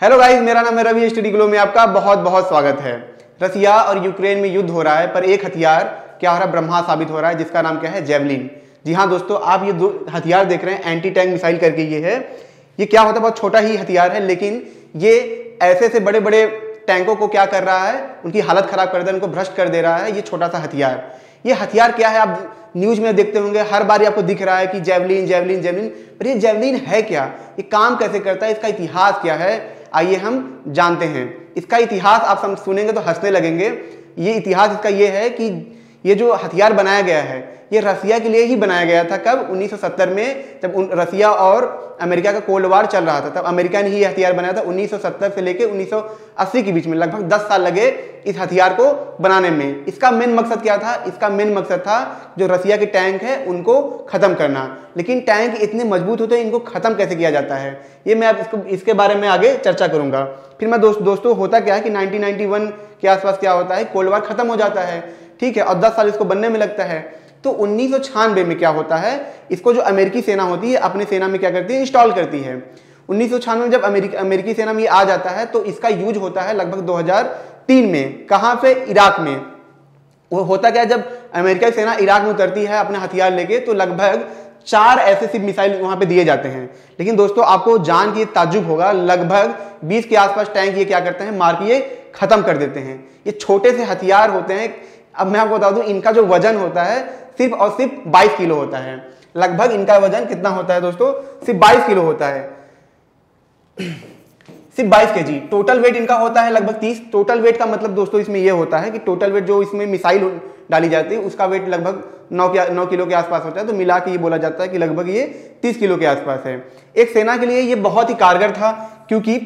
Hello guys, मेरा नाम है रवि। स्टडी ग्लो में आपका बहुत बहुत स्वागत है। रसिया और यूक्रेन में युद्ध हो रहा है, पर एक हथियार क्या हो रहा है, ब्रह्मास्त्र साबित हो रहा है, जिसका नाम क्या है, जेवलिन। जी हाँ दोस्तों, आप ये दो हथियार देख रहे हैं, एंटी टैंक मिसाइल करके ये है। ये क्या होता है, बहुत छोटा ही हथियार है, लेकिन ये ऐसे ऐसे बड़े बड़े टैंकों को क्या कर रहा है, उनकी हालत खराब कर दे रहा है, उनको भ्रष्ट कर दे रहा है। ये छोटा सा हथियार, ये हथियार क्या है, आप न्यूज में देखते होंगे, हर बार आपको दिख रहा है कि जेवलिन जेवलिन जेवलिन। पर ये जेवलिन है क्या, ये काम कैसे करता है, इसका इतिहास क्या है, आइए हम जानते हैं। इसका इतिहास आप सब सुनेंगे तो हंसने लगेंगे। ये इतिहास इसका ये है कि ये जो हथियार बनाया गया है, ये रसिया के लिए ही बनाया गया था। कब? 1970 में, जब रसिया और अमेरिका का कोल्ड वार चल रहा था, तब अमेरिका ने ही हथियार बनाया था। 1970 से लेकर 1980 के बीच में लगभग 10 साल लगे इस हथियार को बनाने में। इसका मेन मकसद क्या था? इसका मेन मकसद था जो रसिया के टैंक है उनको खत्म करना। लेकिन टैंक इतने मजबूत होते हैं, इनको खत्म कैसे किया जाता है, ये मैं अब इसके बारे में आगे चर्चा करूंगा। फिर मैं दोस्तों होता क्या है कि 1991 के आसपास क्या होता है, कोल्ड वार खत्म हो जाता है, ठीक है, और 10 साल इसको बनने में लगता है। तो 1996 में क्या होता है, इसको जो अमेरिकी सेना होती है अपनी सेना में क्या करती है, इंस्टॉल करती है। 1996 में जब अमेरिकी सेना में आ जाता है तो इसका यूज होता है लगभग 2003 में। कहां पे? इराक में। वो होता क्या है, जब अमेरिका की सेना इराक में उतरती है अपने हथियार लेके, तो लगभग 4 ऐसे मिसाइल वहां पे दिए जाते हैं। लेकिन दोस्तों आपको जान के ताज्जुब होगा, लगभग 20 के आसपास टैंक ये क्या करते हैं, मार के ये खत्म कर देते हैं। ये छोटे से हथियार होते हैं। अब मैं आपको बता दूं, इनका जो वजन होता है सिर्फ और सिर्फ 22 किलो होता है। लगभग इनका वजन कितना होता है दोस्तों? सिर्फ 22 किलो होता है, सिर्फ 22 केजी। टोटल वेट इनका होता है लगभग 30। टोटल वेट का मतलब दोस्तों इसमें यह होता है कि टोटल वेट जो इसमें मिसाइल डाली जाती है उसका वेट लगभग 9 किलो के आसपास होता है। तो मिला के ये बोला जाता है कि लगभग ये 30 किलो के आसपास है। एक सेना के लिए ये बहुत ही कारगर था, क्योंकि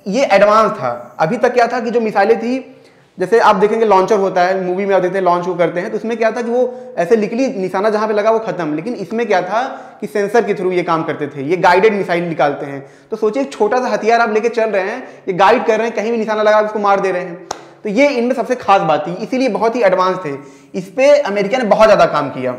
ये एडवांस था। अभी तक क्या था कि जो मिसाइलें थी, जैसे आप देखेंगे लॉन्चर होता है, मूवी में आप देखते हैं लॉन्च वो करते हैं, तो उसमें क्या था कि वो ऐसे निकली, निशाना जहां पे लगा वो खत्म। लेकिन इसमें क्या था कि सेंसर के थ्रू ये काम करते थे, ये गाइडेड मिसाइल निकालते हैं। तो सोचिए, एक छोटा सा हथियार आप लेके चल रहे हैं, ये गाइड कर रहे हैं, कहीं भी निशाना लगा उसको मार दे रहे हैं। तो ये इनमें सबसे खास बात थी, इसीलिए बहुत ही एडवांस थे। इस पे अमेरिका ने बहुत ज्यादा काम किया।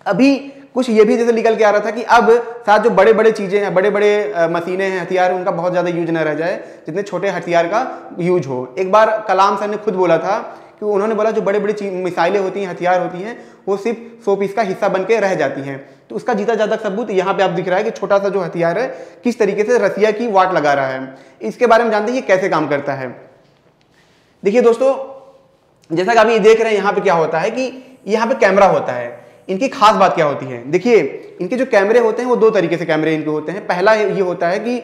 अभी कुछ ये भी जैसे निकल के आ रहा था कि अब साथ जो बड़े बड़े चीजें हैं, बड़े बड़े मशीनें हैं, हथियार, उनका बहुत ज्यादा यूज न रह जाए, जितने छोटे हथियार का यूज हो। एक बार कलाम सर ने खुद बोला था कि उन्होंने बोला जो बड़े बड़े मिसाइलें होती हैं, हथियार होती हैं, वो सिर्फ 100 पीस का हिस्सा बन के रह जाती हैं। तो उसका जीता जाता सबूत यहाँ पे आप दिख रहा है कि छोटा सा जो हथियार है किस तरीके से रसिया की वाट लगा रहा है। इसके बारे में जानते हैं ये कैसे काम करता है। देखिए दोस्तों, जैसा कि आप ये देख रहे हैं, यहाँ पे क्या होता है कि यहाँ पे कैमरा होता है। इनकी खास बात क्या होती है, देखिए इनके जो कैमरे होते हैं वो 2 तरीके से कैमरे इनके होते हैं। पहला ये होता है कि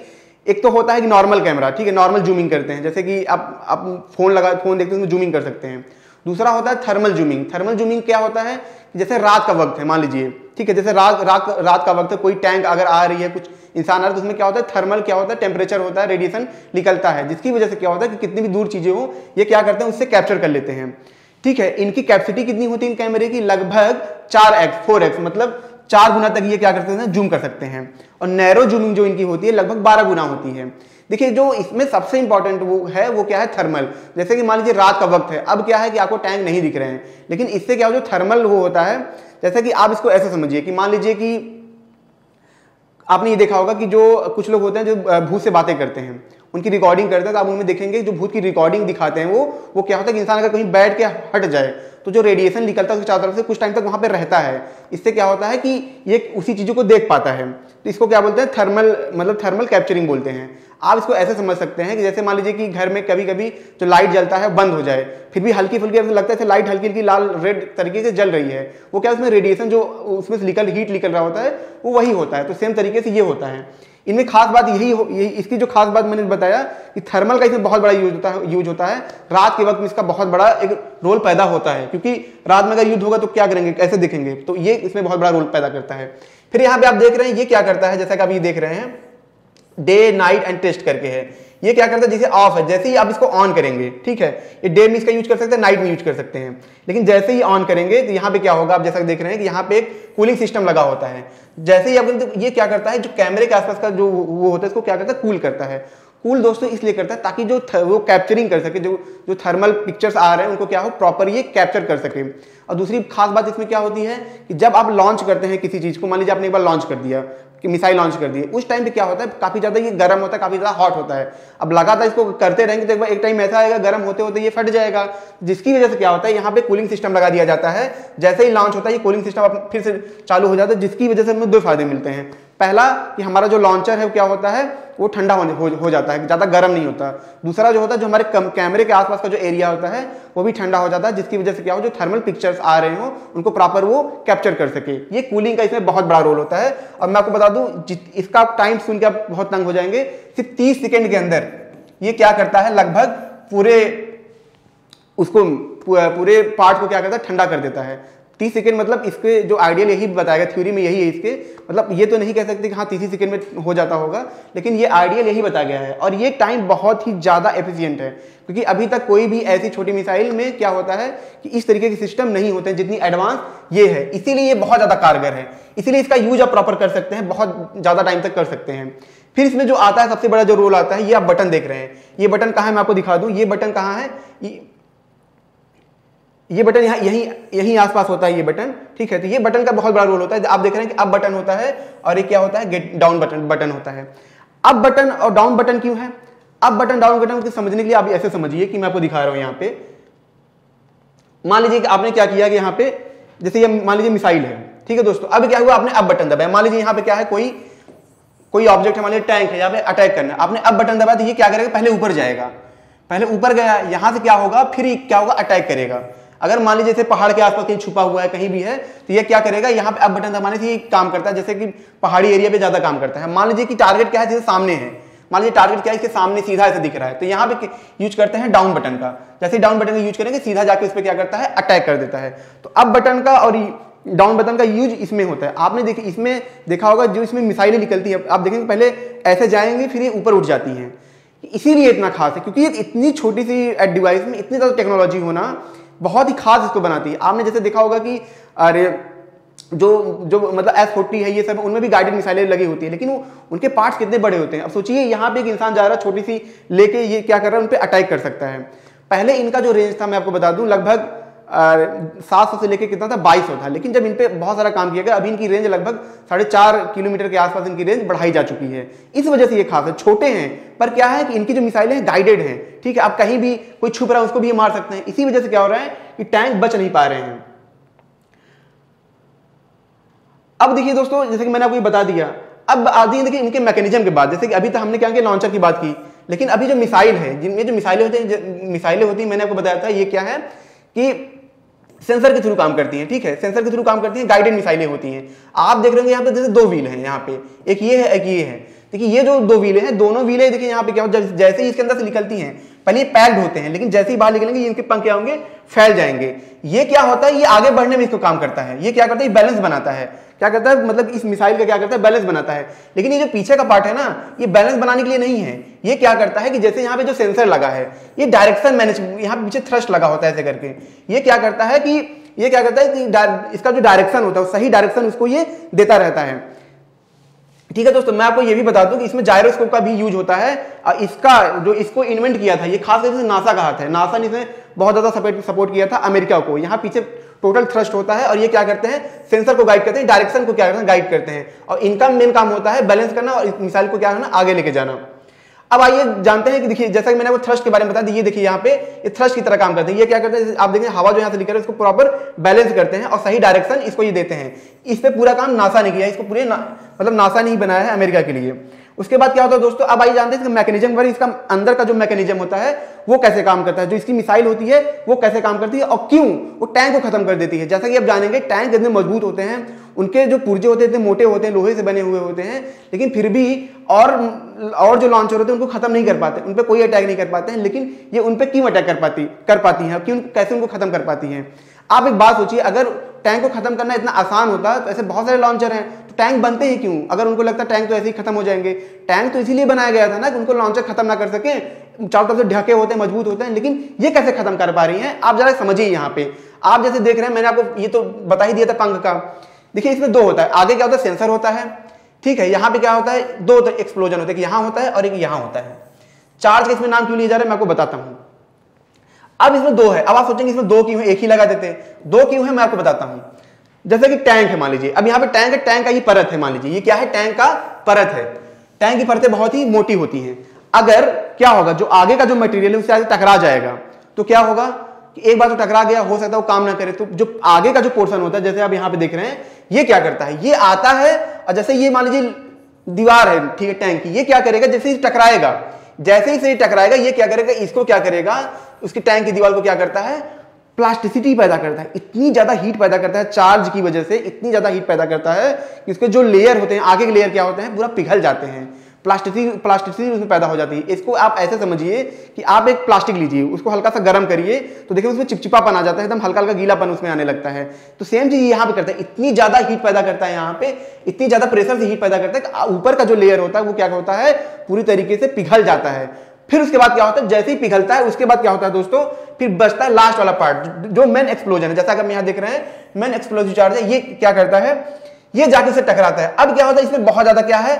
एक तो होता है कि नॉर्मल कैमरा, ठीक है, नॉर्मल जूमिंग करते हैं, जैसे कि आप फोन देखते हैं, जूमिंग कर सकते हैं। दूसरा होता है थर्मल जूमिंग। थर्मल जूमिंग क्या होता है, जैसे रात का वक्त है, मान लीजिए, ठीक है, जैसे रात का वक्त है, कोई टैंक अगर आ रही है, कुछ इंसान आ रहा है, तो उसमें क्या होता है, थर्मल क्या होता है, टेम्परेचर होता है, रेडिएशन निकलता है, जिसकी वजह से क्या होता है कि कितनी भी दूर चीजें हो, ये क्या करते हैं, उससे कैप्चर कर लेते हैं, ठीक है। इनकी कैपेसिटी कितनी होती है इन कैमरे की? लगभग 4x मतलब 4 गुना तक ये क्या करते हैं, जूम कर सकते हैं। और नैरो जूमिंग जो इनकी होती है लगभग 12 गुना होती है। देखिए जो इसमें सबसे इंपॉर्टेंट वो क्या है, थर्मल। जैसे कि मान लीजिए रात का वक्त है, अब क्या है कि आपको टैंक नहीं दिख रहे हैं, लेकिन इससे क्या हो, जो थर्मल वो होता है, जैसे कि आप इसको ऐसे समझिए कि मान लीजिए कि आपने ये देखा होगा कि जो कुछ लोग होते हैं जो भूत से बातें करते हैं, उनकी रिकॉर्डिंग करते हैं, तो आप उनमें देखेंगे जो भूत की रिकॉर्डिंग दिखाते हैं वो क्या होता है कि इंसान अगर कहीं बैठ के हट जाए तो जो रेडिएशन निकलता है उसके चारों तरफ से कुछ टाइम तक वहां पे रहता है। इससे क्या होता है कि ये उसी चीजों को देख पाता है। तो इसको क्या बोलते हैं, थर्मल कैप्चरिंग बोलते हैं। आप इसको ऐसे समझ सकते हैं कि जैसे मान लीजिए कि घर में कभी कभी जो लाइट जलता है बंद हो जाए, फिर भी हल्की फुल्की ऐसा लगता है लाइट हल्की हल्की लाल रेड तरीके से जल रही है, वो क्या, उसमें रेडिएशन जो उसमें से हीट निकल रहा होता है वो वही होता है। तो सेम तरीके से ये होता है। इनमें खास बात यही इसकी जो खास बात मैंने बताया कि थर्मल का इसमें बहुत बड़ा यूज होता है। रात के वक्त में इसका बहुत बड़ा एक रोल पैदा होता है, क्योंकि रात में अगर युद्ध होगा तो क्या करेंगे, कैसे दिखेंगे, तो ये इसमें बहुत बड़ा रोल पैदा करता है। फिर यहाँ पे आप देख रहे हैं ये क्या करता है, जैसा कि आप ये देख रहे हैं डे नाइट एंड टेस्ट करके है। ये क्या करता है, जैसे ऑफ है, जैसे ही आप इसको ऑन करेंगे, ठीक है, ये डे में इसका यूज कर सकते हैं, नाइट में यूज कर सकते हैं, लेकिन जैसे ही ऑन करेंगे तो यहाँ पे क्या होगा, आप जैसा देख रहे हैं कि यहाँ पे एक कूलिंग सिस्टम लगा होता है। जैसे ही आप तो ये क्या करता है, जो कैमरे के आसपास का जो वो होता है इसको क्या करता है, कूल करता है। कूल दोस्तों इसलिए करता है ताकि जो वो कैप्चरिंग कर सके, जो थर्मल पिक्चर्स आ रहे हैं उनको क्या हो, प्रॉपर ये कैप्चर कर सके। और दूसरी खास बात इसमें क्या होती है कि जब आप लॉन्च करते हैं किसी चीज को, मान लीजिए आपने एक बार लॉन्च कर दिया, कि मिसाइल लॉन्च कर दिए, उस टाइम पे क्या होता है, काफी ज्यादा ये गर्म होता है, काफी ज्यादा हॉट होता है। अब लगातार इसको करते रहेंगे तो एक टाइम ऐसा आएगा गर्म होते होते ये फट जाएगा, जिसकी वजह से क्या होता है यहाँ पे कूलिंग सिस्टम लगा दिया जाता है। जैसे ही लॉन्च होता है ये कूलिंग सिस्टम फिर से चालू हो जाता है, जिसकी वजह से हमें दो फायदे मिलते हैं। पहला कि हमारा जो लॉन्चर है वो क्या होता है, वो ठंडा हो जाता है, ज्यादा गर्म नहीं होता। दूसरा जो होता है, जो हमारे कैमरे के आसपास का जो एरिया होता है वो भी ठंडा हो जाता है, जिसकी वजह से क्या हो, जो थर्मल पिक्चर्स आ रहे हो उनको प्रॉपर वो कैप्चर कर सके। ये कूलिंग का इसमें बहुत बड़ा रोल होता है। और मैं आपको बता दूं, इसका टाइम सुन के आप बहुत तंग हो जाएंगे, सिर्फ 30 सेकेंड के अंदर ये क्या करता है, लगभग पूरे पार्ट को क्या करता है, ठंडा कर देता है। 30 सेकंड मतलब इसके जो आइडियल यही बताएगा, थ्योरी में यही है इसके, मतलब ये तो नहीं कह सकते कि हाँ 30 सेकंड में हो जाता होगा, लेकिन ये आइडियल यही बताया गया है। और ये टाइम बहुत ही ज़्यादा एफिशिएंट है, क्योंकि अभी तक कोई भी ऐसी छोटी मिसाइल में क्या होता है कि इस तरीके के सिस्टम नहीं होते हैं जितनी एडवांस ये है। इसीलिए ये बहुत ज़्यादा कारगर है, इसीलिए इसका यूज आप प्रॉपर कर सकते हैं, बहुत ज़्यादा टाइम तक कर सकते हैं। फिर इसमें जो आता है, सबसे बड़ा जो रोल आता है, ये आप बटन देख रहे हैं। ये बटन कहाँ है, मैं आपको दिखा दूँ। ये बटन कहाँ है, ये बटन यहाँ यहीं आसपास होता है ये बटन, ठीक है। तो ये बटन का बहुत बड़ा रोल होता है। आप देख रहे हैं कि अप बटन होता है और ये क्या होता है, गेट डाउन बटन होता है। अप बटन और डाउन बटन क्यों है, अप बटन डाउन बटन को समझने के लिए आप ऐसे समझिए कि मैं आपको दिखा रहा हूं। यहाँ पे मान लीजिए कि आपने क्या किया कि यहाँ पे जैसे ये मान लीजिए मिसाइल है, ठीक है दोस्तों। अब क्या हुआ, आपने अप बटन दबाया। मान लीजिए यहाँ पे क्या है, कोई ऑब्जेक्ट है, मान लीजिए टैंक है, यहाँ पे अटैक करना है, आपने अप बटन दबाया तो ये क्या करेगा, पहले ऊपर जाएगा, पहले ऊपर गया, यहां से क्या होगा, फिर क्या होगा, अटैक करेगा। अगर मान लीजिए जैसे पहाड़ के आसपास कहीं छुपा हुआ है, कहीं भी है, तो ये क्या करेगा, यहाँ पे अप बटन दबाने से ये काम करता है, जैसे कि पहाड़ी एरिया पे ज्यादा काम करता है। मान लीजिए कि टारगेट क्या है, जैसे सामने है, मान लीजिए टारगेट क्या है, इसके सामने सीधा ऐसे दिख रहा है, तो यहाँ पे यूज करते हैं डाउन बटन का। जैसे डाउन बटन का यूज करेंगे, सीधा जाके उस पर क्या करता है, अटैक कर देता है। तो अप बटन का और डाउन बटन का यूज इसमें होता है। आपने इसमें देखा होगा, जो इसमें मिसाइलें निकलती है, आप देखेंगे पहले ऐसे जाएंगे, फिर ये ऊपर उठ जाती हैं। इसीलिए इतना खास है, क्योंकि इतनी छोटी सी डिवाइस में इतनी ज्यादा टेक्नोलॉजी होना बहुत ही खास इसको बनाती है। आपने जैसे देखा होगा कि अरे जो मतलब S40 है, ये सब उनमें भी गाइडेड मिसाइलें लगी होती है, लेकिन उनके पार्ट्स कितने बड़े होते हैं। अब सोचिए यहाँ पे एक इंसान जा रहा है, छोटी सी लेके ये क्या कर रहा है, उन पे अटैक कर सकता है। पहले इनका जो रेंज था, मैं आपको बता दूं, लगभग 700 से लेके कितना था, 2200 था। लेकिन जब इन पे बहुत सारा काम किया गया, अभी इनकी रेंज लगभग 4.5 किलोमीटर के आसपास इनकी रेंज बढ़ाई जा चुकी है। इस वजह से ये खास है। छोटे हैं पर क्या है कि इनकी जो मिसाइलें हैं गाइडेड हैं, ठीक है। आप कहीं भी कोई छुप रहा है उसको भी ये मार सकते हैं। इसी वजह से क्या हो रहा है कि टैंक बच नहीं पा रहे हैं। अब देखिए दोस्तों, जैसे कि मैंने आपको ये बता दिया, अब आते हैं देखिए इनके मैकेनिज्म के बाद। जैसे कि अभी तक हमने क्या किया, लॉन्चर की बात की, लेकिन अभी जो मिसाइल है, जिनमें जो मिसाइलें होती हैं, मैंने आपको बताया था ये क्या है कि सेंसर के थ्रू काम करती हैं, ठीक है। सेंसर के थ्रू काम करती हैं, गाइडेड मिसाइलें होती हैं। आप देख रहे होंगे यहाँ पे जैसे दो व्हील हैं, यहाँ पे एक ये है, एक ये है। देखिए ये जो दो व्हीलें हैं, दोनों व्हीलें देखिए यहाँ पे क्या हो, जैसे ही इसके अंदर से निकलती हैं, पहले ये पैक्ड होते हैं, लेकिन जैसे ही बाहर निकलेंगे, इनके पंख क्या होंगे, फैल जाएंगे। ये क्या होता है, ये आगे बढ़ने में इसको काम करता है। ये क्या करता है, बैलेंस बनाता है। क्या करता है, मतलब इस मिसाइल का क्या करता है, बैलेंस बनाता है। लेकिन ये जो पीछे का पार्ट है ना, ये बैलेंस बनाने के लिए नहीं है। ये क्या करता है कि जैसे यहाँ पे जो सेंसर लगा है, ये डायरेक्शन मैनेज, यहाँ पे पीछे थ्रस्ट लगा होता है ऐसे करके। ये क्या करता है कि इसका जो डायरेक्शन होता है, सही डायरेक्शन उसको ये देता रहता है, ठीक है दोस्तों। मैं आपको ये भी बता दूं कि इसमें जायरोस्कोप का भी यूज होता है। इसको इन्वेंट किया था, ये खास करके नासा का हाथ है। नासा ने इसमें बहुत ज्यादा सपोर्ट किया था अमेरिका को। यहाँ पीछे टोटल थ्रस्ट होता है और ये क्या करते हैं, सेंसर को गाइड करते हैं, डायरेक्शन को क्या करते हैं, गाइड करते हैं। और इनका मेन काम होता है बैलेंस करना और इस मिसाइल को क्या करना, आगे लेके जाना। अब आइए जानते हैं कि देखिए, जैसा कि मैंने वो थ्रस्ट के बारे में बता दी, ये देखिए यहाँ पे ये थ्रस्ट की तरह काम करते हैं। ये क्या करते हैं, आप देखें हवा जो यहाँ से निकल रही है, इसको प्रॉपर बैलेंस करते हैं और सही डायरेक्शन इसको ये देते हैं। इस पे पूरा काम नासा ने किया है, इसको पूरे मतलब नासा ने ही बनाया है अमेरिका के लिए। उसके बाद क्या होता है दोस्तों, अब आइए जानते हैं इसका मैकेनिज्म पर, इसका अंदर का जो मैकेनिज्म होता है वो कैसे काम करता है, जो इसकी मिसाइल होती है वो कैसे काम करती है और क्यों वो टैंक को खत्म कर देती है। जैसा कि आप जानेंगे, टैंक इतने मजबूत होते हैं, उनके जो पुर्जे होते हैं इतने मोटे होते हैं, लोहे से बने हुए होते हैं, लेकिन फिर भी और जो लॉन्चर होते हैं उनको खत्म नहीं कर पाते, उन पर कोई अटैक नहीं कर पाते हैं। लेकिन ये उन पर क्यों अटैक कर पाती हैं, क्यों, कैसे उनको खत्म कर पाती हैं। आप एक बात सोचिए, अगर टैंक को खत्म करना इतना आसान होता तो ऐसे बहुत सारे लॉन्चर हैं, तो टैंक बनते ही क्यों, अगर उनको लगता टैंक तो ऐसे ही खत्म हो जाएंगे। टैंक तो इसीलिए बनाया गया था ना कि उनको लॉन्चर खत्म ना कर सके, चारों तरफ से ढके होते हैं, मजबूत होते हैं। लेकिन ये कैसे खत्म कर पा रही हैं, आप जरा समझिए। यहाँ पे आप जैसे देख रहे हैं, मैंने आपको ये तो बता ही दिया था पंख का। देखिए इसमें दो होता है, आगे क्या होता है, सेंसर होता है, ठीक है। यहाँ पे क्या होता है, दो एक्सप्लोजन होते हैं, एक यहाँ होता है और एक यहाँ होता है। चार्ज का इसमें नाम क्यों लिया जा रहा है मैं आपको बताता हूँ। अब इसमें दो है, अब आप सोचेंगे इसमें दो क्यों है, एक ही लगा देते हैं। दो क्यों है मैं आपको बताता हूँ। जैसे कि टैंक है मान लीजिए, अब यहाँ पे टैंक है, टैंक का ये परत है मान लीजिए, ये क्या है, टैंक का परत है। टैंक की परतें बहुत ही मोटी होती हैं। अगर क्या होगा, जो आगे का जो मटेरियल है उससे आगे टकरा जाएगा तो क्या होगा कि एक बार तो टकरा गया, हो सकता है वो काम ना करे, तो जो आगे का जो पोर्शन होता है, जैसे आप यहाँ पे देख रहे हैं, ये क्या करता है, ये आता है और जैसे ये मान लीजिए दीवार है, ठीक है, टैंक की, ये क्या करेगा, जैसे ही टकराएगा, जैसे ही से टकराएगा, ये क्या करेगा, इसको क्या करेगा, उसकी टैंक की दीवार को क्या करता है, प्लास्टिसिटी पैदा करता है, इतनी ज्यादा हीट पैदा करता है, चार्ज की वजह से इतनी ज्यादा हीट पैदा करता है कि उसके जो लेयर होते हैं, आगे के लेयर क्या होते हैं, पूरा पिघल जाते हैं, प्लास्टिसिटी उसमें पैदा हो जाती है। इसको आप ऐसे समझिए कि आप एक प्लास्टिक लीजिए, उसको हल्का सा गर्म करिए तो देखिए उसमें चिपचिपापन आ जाता है, एकदम हल्का हल्का गीलापन उसमें आने लगता है। तो सेम चीज यहाँ पे करता है, इतनी ज्यादा हीट पैदा करता है, यहाँ पे इतनी ज्यादा प्रेशर से हीट पैदा करता है कि ऊपर का जो लेयर होता है वो क्या होता है, पूरी तरीके से पिघल जाता है। फिर उसके बाद क्या होता है, जैसे ही पिघलता है उसके बाद क्या होता है दोस्तों, फिर बचता है लास्ट वाला पार्ट, जो मेन एक्सप्लोजन है। जैसा कि हम यहाँ देख रहे हैं, मेन एक्सप्लोजिव चार्ज है, ये क्या करता है, ये जाके से टकराता है। अब क्या होता है, इसमें बहुत ज्यादा क्या है,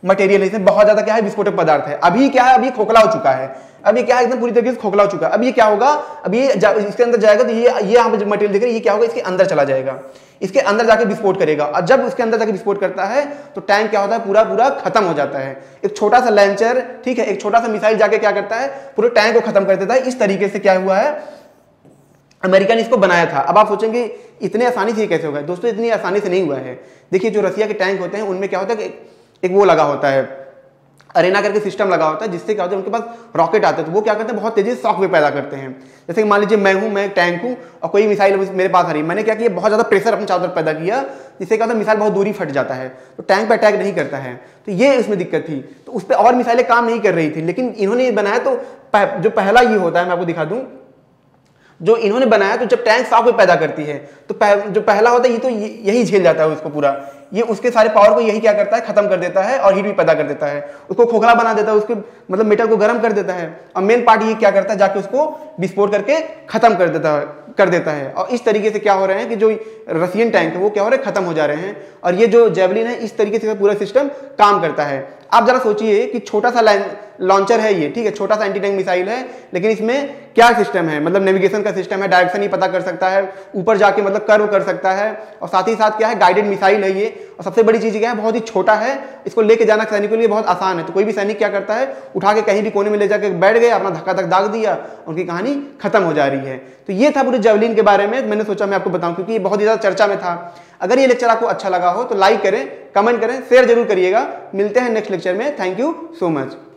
मटेरियल है, इसमें बहुत ज्यादा क्या है, विस्फोटक पदार्थ है। अभी क्या है, अभी खोखला हो चुका है, अब ये क्या है, एकदम पूरी तरीके से खोखला हो चुका है। अब ये क्या होगा, अब ये इसके अंदर जाएगा तो ये यहाँ पे जो मटेरियल दिख रहा है, ये क्या होगा, इसके अंदर चला जाएगा, इसके अंदर जाके विस्फोट करेगा। और जब उसके अंदर जाके विस्फोट करता है तो टैंक क्या होता है, पूरा पूरा खत्म हो जाता है। एक छोटा सा लॉन्चर, ठीक है, एक छोटा सा मिसाइल जाके क्या करता है, पूरे टैंक को खत्म कर देता है। इस तरीके से क्या हुआ है, अमेरिका ने इसको बनाया था। अब आप सोचेंगे इतने आसानी से कैसे होगा, दोस्तों इतनी आसानी से नहीं हुआ है। देखिए जो रसिया के टैंक होते हैं उनमें क्या होता है कि एक वो लगा होता है, अरेना करके सिस्टम लगा होता है, जिससे क्या होता है, उनके पास रॉकेट आते हैं तो वो क्या करते हैं, बहुत तेजी से शॉक वेव पैदा करते हैं। जैसे कि मान लीजिए मैं एक टैंक हूं और कोई मिसाइल मेरे पास आ रही है, मैंने क्या किया, बहुत ज्यादा प्रेशर अपने चारों तरफ पैदा किया, जिससे क्या होता है, मिसाइल बहुत दूरी फट जाता है, तो टैंक पे अटैक नहीं करता है। तो ये उसमें दिक्कत थी, तो उस पर और मिसाइलें काम नहीं कर रही थी, लेकिन इन्होंने बनाया तो जो पहला ये होता है, मैं आपको दिखा दूं, जो इन्होंने बनाया, तो जब टैंक शॉक वेव पैदा करती है तो जो पहला होता है ये तो यही झेल जाता है उसको पूरा, ये उसके सारे पावर को यही क्या करता है, खत्म कर देता है और हीट भी पैदा कर देता है, उसको खोखला बना देता है, उसके मतलब मेटल को गर्म कर देता है। और मेन पार्ट ये क्या करता है, जाके उसको विस्फोट करके खत्म कर देता है। और इस तरीके से क्या हो रहे हैं कि जो रशियन टैंक है वो क्या हो रहे हैं, खत्म हो जा रहे हैं। और ये जो जेवलिन है, इस तरीके से पूरा सिस्टम काम करता है। आप जरा सोचिए कि छोटा सा लॉन्चर है ये, ठीक है, छोटा सा एंटी टैंक मिसाइल है, लेकिन इसमें क्या सिस्टम है, मतलब नेविगेशन का सिस्टम है, डायरेक्शन ही पता कर सकता है, ऊपर जाके मतलब कर्व कर सकता है, और साथ ही साथ क्या है, गाइडेड मिसाइल है ये। और सबसे बड़ी चीज क्या है, बहुत ही छोटा है, इसको लेके जाना सैनिकों के लिए बहुत आसान है। तो कोई भी सैनिक क्या करता है, उठा के कहीं भी कोने में ले जाके बैठ गया, अपना धक्का धक दाग दिया, उनकी कहानी खत्म हो जा रही है। तो ये था पूरे जेवलिन के बारे में, मैंने सोचा मैं आपको बताऊं क्योंकि ये बहुत ही ज्यादा चर्चा में था। अगर ये लेक्चर आपको अच्छा लगा हो तो लाइक करें, कमेंट करें, शेयर जरूर करिएगा। मिलते हैं नेक्स्ट लेक्चर में। Thank you so much.